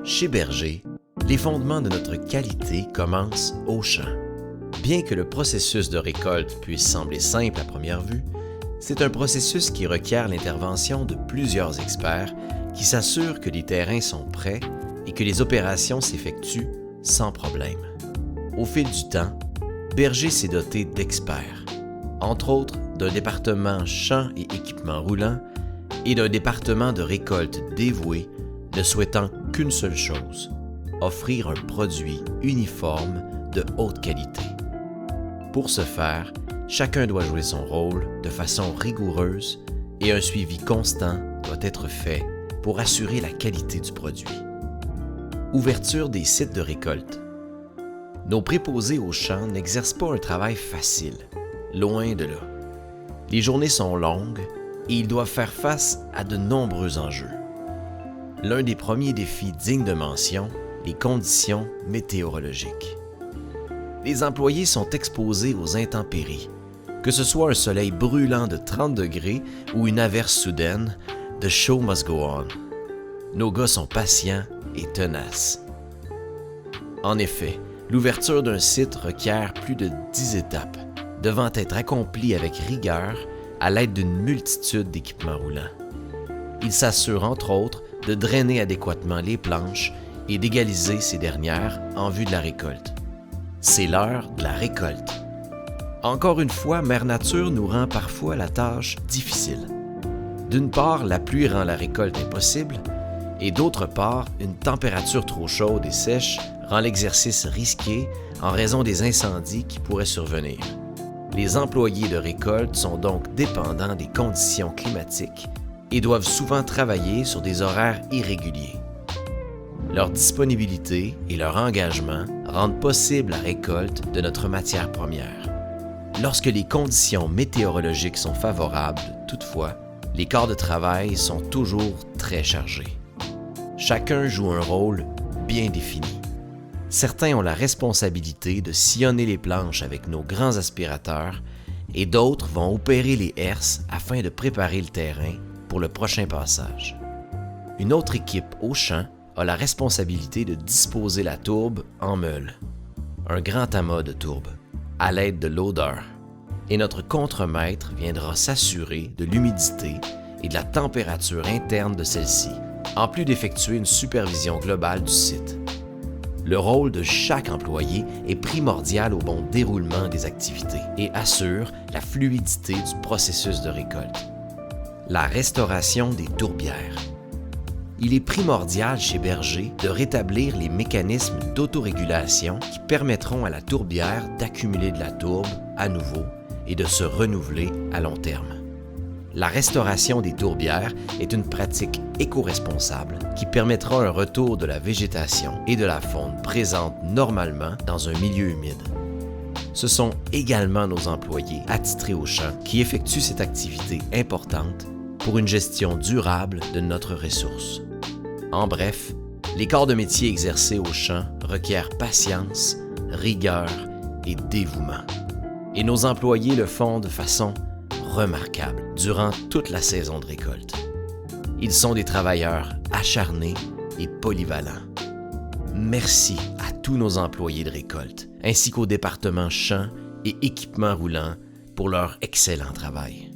Chez Berger, les fondements de notre qualité commencent au champ. Bien que le processus de récolte puisse sembler simple à première vue, c'est un processus qui requiert l'intervention de plusieurs experts qui s'assurent que les terrains sont prêts et que les opérations s'effectuent sans problème. Au fil du temps, Berger s'est doté d'experts, entre autres d'un département champs et équipements roulants et d'un département de récolte dévoué ne souhaitant qu'une seule chose, offrir un produit uniforme de haute qualité. Pour ce faire, chacun doit jouer son rôle de façon rigoureuse et un suivi constant doit être fait pour assurer la qualité du produit. Ouverture des sites de récolte. Nos préposés aux champs n'exercent pas un travail facile, loin de là. Les journées sont longues et ils doivent faire face à de nombreux enjeux. L'un des premiers défis dignes de mention, les conditions météorologiques. Les employés sont exposés aux intempéries. Que ce soit un soleil brûlant de 30 degrés ou une averse soudaine, the show must go on. Nos gars sont patients et tenaces. En effet, l'ouverture d'un site requiert plus de 10 étapes, devant être accomplie avec rigueur à l'aide d'une multitude d'équipements roulants. Il s'assure entre autres de drainer adéquatement les planches et d'égaliser ces dernières en vue de la récolte. C'est l'heure de la récolte. Encore une fois, Mère Nature nous rend parfois la tâche difficile. D'une part, la pluie rend la récolte impossible, et d'autre part, une température trop chaude et sèche rend l'exercice risqué en raison des incendies qui pourraient survenir. Les employés de récolte sont donc dépendants des conditions climatiques et doivent souvent travailler sur des horaires irréguliers. Leur disponibilité et leur engagement rendent possible la récolte de notre matière première. Lorsque les conditions météorologiques sont favorables, toutefois, les corps de travail sont toujours très chargés. Chacun joue un rôle bien défini. Certains ont la responsabilité de sillonner les planches avec nos grands aspirateurs et d'autres vont opérer les herses afin de préparer le terrain pour le prochain passage. Une autre équipe au champ a la responsabilité de disposer la tourbe en meule, un grand amas de tourbe, à l'aide de l'odeur. Et notre contremaître viendra s'assurer de l'humidité et de la température interne de celle-ci, en plus d'effectuer une supervision globale du site. Le rôle de chaque employé est primordial au bon déroulement des activités et assure la fluidité du processus de récolte. La restauration des tourbières. Il est primordial chez Berger de rétablir les mécanismes d'autorégulation qui permettront à la tourbière d'accumuler de la tourbe à nouveau et de se renouveler à long terme. La restauration des tourbières est une pratique éco-responsable qui permettra un retour de la végétation et de la faune présente normalement dans un milieu humide. Ce sont également nos employés attitrés au champ qui effectuent cette activité importante pour une gestion durable de notre ressource. En bref, les corps de métier exercés au champ requièrent patience, rigueur et dévouement. Et nos employés le font de façon remarquable durant toute la saison de récolte. Ils sont des travailleurs acharnés et polyvalents. Merci à tous nos employés de récolte, ainsi qu'au département champs et équipements roulants pour leur excellent travail.